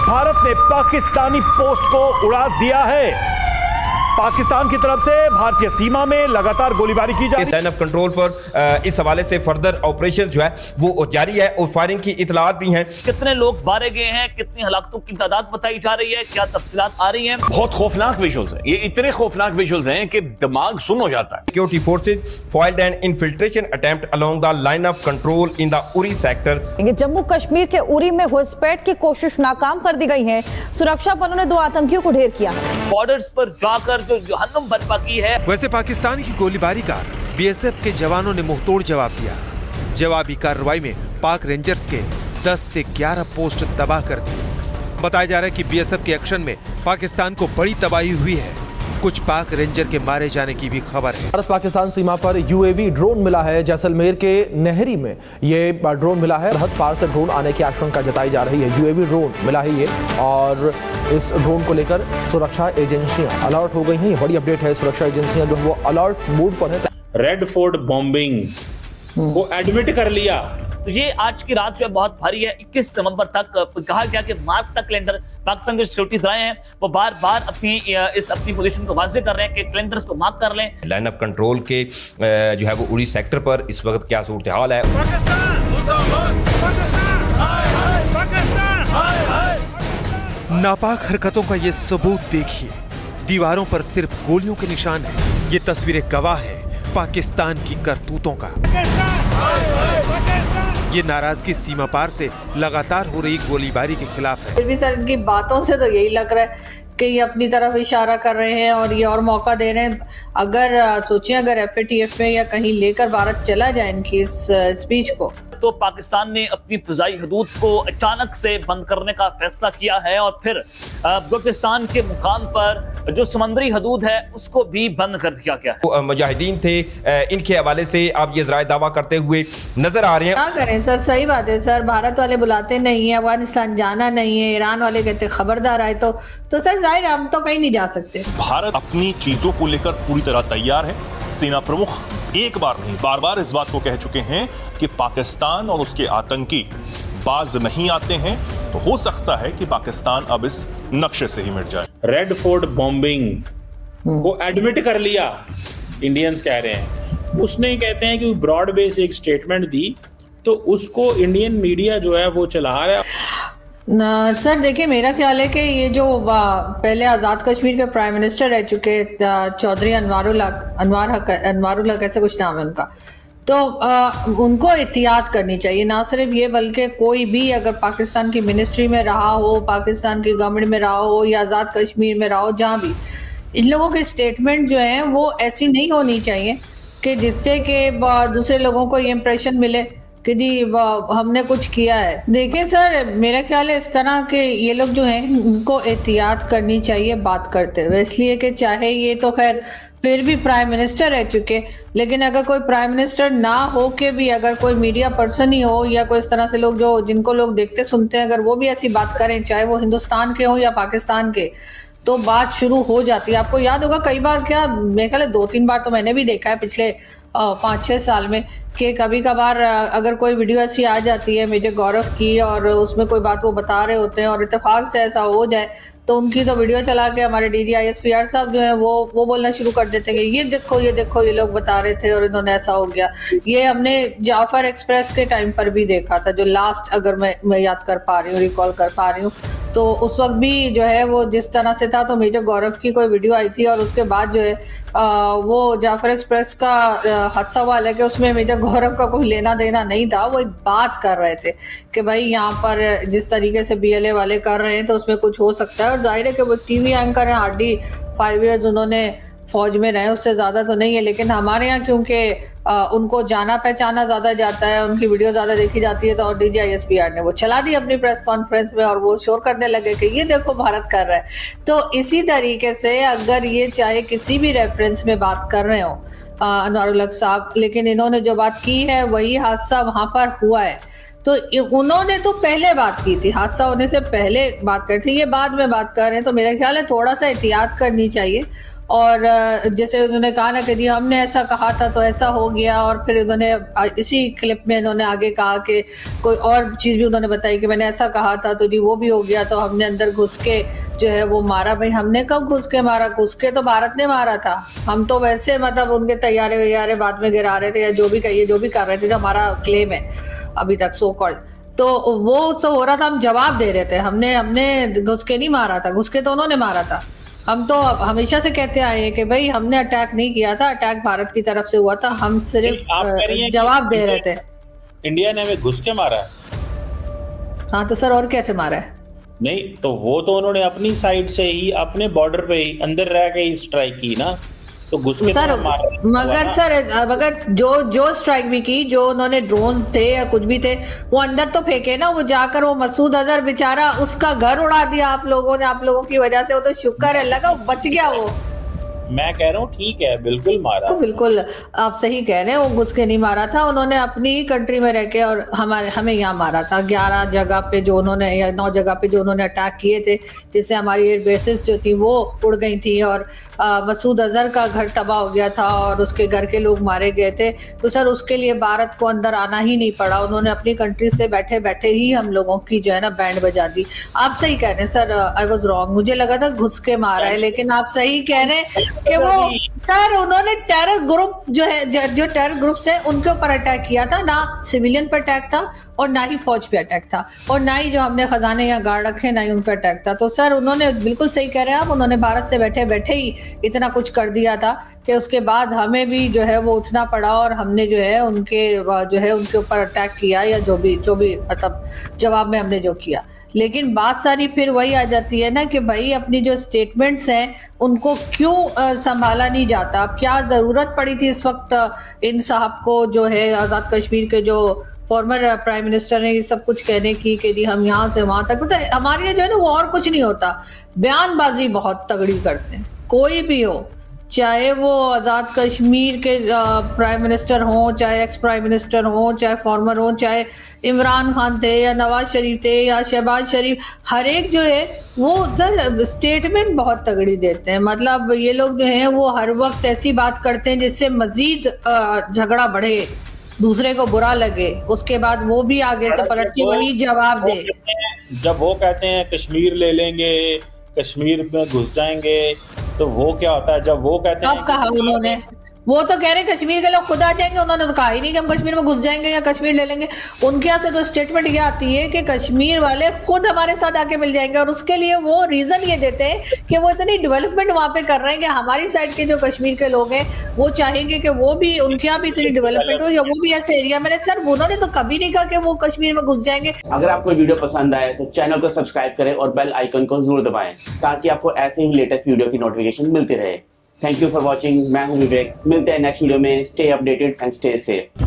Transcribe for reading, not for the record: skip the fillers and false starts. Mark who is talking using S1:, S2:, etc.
S1: भारत ने पाकिस्तानी पोस्ट को उड़ा दिया है। पाकिस्तान की तरफ से भारतीय सीमा में लगातार गोलीबारी की जा रही है।
S2: लाइन ऑफ कंट्रोल पर इस हवाले से फर्दर ऑपरेशन जो है वो जारी है और फायरिंग की इतलात भी हैं।
S3: कितने लोग मारे गए हैं, कितनी हलाकतों की तादाद बताई जा रही है, क्या तफसीलात आ रही हैं? बहुत खौफनाक विजुअल्स हैं, ये इतने खौफनाक विजुअल्स हैं कि दिमाग सुन्न हो जाता है।
S2: Security forces filed an infiltration attempt along the line of control in the Uri sector.
S4: Jammu Kashmir के उरी में घुसपैठ की कोशिश नाकाम कर दी गई है। सुरक्षा बलों ने 2 आतंकियों को ढेर किया।
S3: बॉर्डर्स पर जाकर जो जहन्नुम बर्पा की है।
S5: वैसे पाकिस्तान की गोलीबारी का बीएसएफ के जवानों ने मुंहतोड़ जवाब दिया। जवाबी कार्रवाई में पाक रेंजर्स के 10 से 11 पोस्ट तबाह कर दिए। बताया जा रहा है कि बीएसएफ के एक्शन में पाकिस्तान को बड़ी तबाही हुई है। कुछ पाक रेंजर के मारे जाने की भी खबर है।
S6: भारत पाकिस्तान सीमा पर यूएवी ड्रोन मिला है। जैसलमेर के नहरी में ये ड्रोन मिला है। सरहद पार से ड्रोन आने की आशंका जताई जा रही है। यूएवी ड्रोन मिला है ये, और इस ड्रोन को लेकर सुरक्षा एजेंसियां अलर्ट हो गई हैं। ये बड़ी अपडेट है। सुरक्षा एजेंसियां जो है वो अलर्ट मोड पर है।
S7: रेड फोर्ट बॉम्बिंग को एडमिट कर लिया।
S3: तो ये आज की रात जो है बहुत भारी है। 21 नवंबर तक कहा गया कि मार्क तक कैलेंडर पाकिस्तान के सिक्योरिटी इदारे हैं वो बार बार अपनी पोजीशन को वाज़ेह कर रहे हैं कि कैलेंडर्स को मार्क कर लें।
S2: लाइन ऑफ कंट्रोल के जो है वो उरी सेक्टर पर इस वक्त क्या सूरत हाल है।
S5: नापाक हरकतों का ये सबूत देखिए। दीवारों पर सिर्फ गोलियों के निशान हैं। ये तस्वीरें गवाह है पाकिस्तान की करतूतों का। ये नाराजगी सीमा पार से लगातार हो रही गोलीबारी के खिलाफ है।
S8: फिर भी सर इनकी बातों से तो यही लग रहा है कि ये अपनी तरफ इशारा कर रहे हैं और ये और मौका दे रहे हैं। अगर सोचिए अगर FATF में या कहीं लेकर भारत चला जाए इनकी इस स्पीच को,
S3: तो पाकिस्तान ने अपनी फिजाई हदूद को अचानक से बंद करने का फैसला किया है और फिर बलूचिस्तान के मुकाम पर जो समंदरी हदूद है उसको भी बंद कर दिया गया है।
S2: मुजाहिदीन थे, इनके हवाले से आप ये ज़राए दावा करते हुए नजर आ रहे हैं।
S8: क्या करें सर, सही बात है सर। भारत वाले बुलाते नहीं है, अफगानिस्तान जाना नहीं है, ईरान वाले कहते खबरदार आए तो सर जाहिर है हम तो कहीं नहीं जा सकते।
S9: भारत अपनी चीजों को लेकर पूरी तरह तैयार है। सेना प्रमुख एक बार नहीं बार बार इस बात को कह चुके हैं कि पाकिस्तान और उसके आतंकी बाज नहीं आते हैं, तो हो सकता है कि पाकिस्तान अब इस नक्शे से ही मिट जाए।
S7: रेड फोर्ट बॉम्बिंग को एडमिट कर लिया, इंडियंस कह रहे हैं। उसने कहते हैं कि ब्रॉड बेस एक स्टेटमेंट दी, तो उसको इंडियन मीडिया जो है वो चला रहा है।
S8: सर देखिए, मेरा ख्याल है कि ये जो पहले आज़ाद कश्मीर के प्राइम मिनिस्टर रह चुके चौधरी अनवारुल हक ऐसे कुछ नाम है उनका, तो उनको एहतियात करनी चाहिए। ना सिर्फ ये बल्कि कोई भी अगर पाकिस्तान की मिनिस्ट्री में रहा हो, पाकिस्तान की गवर्नमेंट में रहा हो या आज़ाद कश्मीर में रहा हो, जहाँ भी, इन लोगों के स्टेटमेंट जो हैं वो ऐसी नहीं होनी चाहिए कि जिससे कि दूसरे लोगों को ये इम्प्रेशन मिले कि जी हमने कुछ किया है। देखिए सर, मेरा ख्याल है इस तरह के ये लोग जो हैं उनको एहतियात करनी चाहिए बात करते हुए, इसलिए कि चाहे ये तो खैर फिर भी प्राइम मिनिस्टर रह चुके, लेकिन अगर कोई प्राइम मिनिस्टर ना हो के भी अगर कोई मीडिया पर्सन ही हो या कोई इस तरह से लोग जो जिनको लोग देखते सुनते हैं, अगर वो भी ऐसी बात करें, चाहे वो हिंदुस्तान के हो या पाकिस्तान के, तो बात शुरू हो जाती है। आपको याद होगा कई बार, क्या मेरे ख्याल 2-3 बार तो मैंने भी देखा है पिछले 5-6 साल में, कि कभी कभार अगर कोई वीडियो ऐसी आ जाती है मेजर गौरव की और उसमें कोई बात वो बता रहे होते हैं और इत्तेफाक से ऐसा हो जाए तो उनकी तो वीडियो चला के हमारे DG ISPR साहब जो है वो बोलना शुरू कर देते हैं कि ये देखो ये लोग बता रहे थे और इन्होंने ऐसा हो गया। ये हमने जाफर एक्सप्रेस के टाइम पर भी देखा था, जो लास्ट अगर मैं याद कर पा रही हूँ, रिकॉल कर पा रही हूँ, तो उस वक्त भी जो है वो जिस तरह से था, तो मेजर गौरव की कोई वीडियो आई थी और उसके बाद जो है वो जाफर एक्सप्रेस का हादसा वाला है कि उसमें मेजर गौरव का कोई लेना देना नहीं था। वो एक बात कर रहे थे कि भाई यहाँ पर जिस तरीके से BLA वाले कर रहे हैं तो उसमें कुछ हो सकता है, और जाहिर है कि वो TV एंकर हैं, हार्डली 5 years उन्होंने फौज में रहे, उससे ज्यादा तो नहीं है, लेकिन हमारे यहाँ क्योंकि उनको जाना पहचाना ज्यादा जाता है, उनकी वीडियो ज्यादा देखी जाती है, तो और DG ISPR ने वो चला दी अपनी प्रेस कॉन्फ्रेंस में और वो शोर करने लगे कि ये देखो भारत कर रहा है। तो इसी तरीके से अगर ये चाहे किसी भी रेफरेंस में बात कर रहे हो अनवारुल हक साहब, लेकिन इन्होंने जो बात की है वही हादसा वहां पर हुआ है, तो उन्होंने तो पहले बात की थी, हादसा होने से पहले बात करी थी, ये बाद में बात कर रहे हैं, तो मेरा ख्याल है थोड़ा सा एहतियात करनी चाहिए और जैसे उन्होंने कहा ना कि जी हमने ऐसा कहा था तो ऐसा हो गया, और फिर उन्होंने इसी क्लिप में इन्होंने आगे कहा कि कोई और चीज़ भी उन्होंने बताई कि मैंने ऐसा कहा था तो जी वो भी हो गया, तो हमने अंदर घुस के जो है वो मारा। भाई हमने कब घुस के मारा? घुस के तो भारत ने मारा था। हम तो वैसे मतलब उनके तैयारे वैयारे बाद में गिरा रहे थे या जो भी कहिए जो भी कर रहे थे, जो हमारा क्लेम है अभी तक सो कॉल्ड, तो वो सब हो रहा था, हम जवाब दे रहे थे। हमने घुस के नहीं मारा था, घुस के तो उन्होंने मारा था। हम तो हमेशा से कहते आए हैं कि भाई हमने अटैक नहीं किया था, अटैक भारत की तरफ से हुआ था, हम सिर्फ जवाब दे रहे थे।
S7: इंडिया ने हमें घुस के मारा है।
S8: हाँ तो सर और कैसे मारा है?
S7: नहीं तो वो तो उन्होंने अपनी साइड से ही, अपने बॉर्डर पे ही अंदर रह के ही स्ट्राइक की ना, तो घुस के
S8: सर मगर सर मगर जो स्ट्राइक भी की, जो उन्होंने ड्रोन थे या कुछ भी थे वो अंदर तो फेंके ना, वो जाकर वो मसूद अजहर बेचारा उसका घर उड़ा दिया आप लोगों ने, आप लोगों की वजह से। वो तो शुक्र है अल्लाह का बच गया वो।
S7: मैं कह रहा हूँ ठीक है, बिल्कुल मारा,
S8: तो बिल्कुल आप सही कह रहे हैं, वो घुस के नहीं मारा था, उन्होंने अपनी ही कंट्री में रह के और हमें यहाँ मारा था। 11 जगह पे जो उन्होंने या 9 जगह पे जो उन्होंने अटैक किए थे, जिससे हमारी एयर बेसिस जो थी वो उड़ गई थी, और मसूद अजहर का घर तबाह हो गया था और उसके घर के लोग मारे गए थे। तो सर उसके लिए भारत को अंदर आना ही नहीं पड़ा, उन्होंने अपनी कंट्री से बैठे बैठे ही हम लोगों की जो है ना बैंड बजा दी। आप सही कह रहे हैं सर, आई वॉज रॉन्ग, मुझे लगा था घुस के मारा है, लेकिन आप सही कह रहे हैं कि वो सर उन्होंने टेरर ग्रुप जो है, जो टेरर ग्रुप्स है उनके ऊपर अटैक किया था, ना सिविलियन पर अटैक था और ना ही फौज पे अटैक था, और ना ही जो हमने खजाने या गार्ड रखे ना ही उन पर अटैक था। तो सर उन्होंने बिल्कुल सही कह रहे हैं आप, उन्होंने भारत से बैठे बैठे ही इतना कुछ कर दिया था कि उसके बाद हमें भी जो है वो उठना पड़ा और हमने जो है उनके ऊपर अटैक किया, या जो भी मतलब जवाब में हमने जो किया। लेकिन बात सारी फिर वही आ जाती है ना कि भाई अपनी जो स्टेटमेंट्स हैं उनको क्यों संभाला नहीं जाता? अब क्या जरूरत पड़ी थी इस वक्त इन साहब को जो है आज़ाद कश्मीर के जो फॉर्मर प्राइम मिनिस्टर ने ये सब कुछ कहने की कि जी हम यहाँ से वहां तक, मतलब हमारे जो है ना वो और कुछ नहीं होता, बयानबाजी बहुत तगड़ी करते हैं, कोई भी हो, चाहे वो आज़ाद कश्मीर के प्राइम मिनिस्टर हों, चाहे एक्स प्राइम मिनिस्टर हों, चाहे फॉर्मर हों, चाहे इमरान खान थे या नवाज शरीफ थे या शहबाज शरीफ, हर एक जो है वो सर स्टेटमेंट बहुत तगड़ी देते हैं। मतलब ये लोग जो हैं वो हर वक्त ऐसी बात करते हैं जिससे मजीद झगड़ा बढ़े, दूसरे को बुरा लगे, उसके बाद वो भी आगे से पलट के वही जवाब दे।
S7: जब वो कहते हैं कश्मीर ले लेंगे, कश्मीर में घुस जाएंगे, तो वो क्या होता है जब वो कहते हैं?
S8: कब कहा उन्होंने? वो तो कह रहे हैं कश्मीर के लोग खुद आ जाएंगे, उन्होंने तो कहा ही नहीं कि हम कश्मीर में घुस जाएंगे या कश्मीर ले लेंगे। उनके यहाँ से तो स्टेटमेंट ये आती है कि कश्मीर वाले खुद हमारे साथ आके मिल जाएंगे, और उसके लिए वो रीजन ये देते हैं कि वो इतनी डेवलपमेंट वहां पे कर रहे हैं कि हमारी साइड के जो कश्मीर के लोग हैं वो चाहेंगे कि वो भी उनके यहाँ भी इतनी डेवलपमेंट हो या वो भी ऐसे एरिया में। सर उन्होंने तो कभी नहीं कहा कि वो कश्मीर में घुस जाएंगे।
S10: अगर आपको वीडियो पसंद आए तो चैनल को सब्सक्राइब करें और बेल आइकन को जरूर दबाएं ताकि आपको ऐसे ही लेटेस्ट वीडियो की नोटिफिकेशन मिलती रहे। थैंक यू फॉर वॉचिंग, मैं हूं विवेक, मिलते हैं नेक्स्ट वीडियो में। Stay updated and stay safe.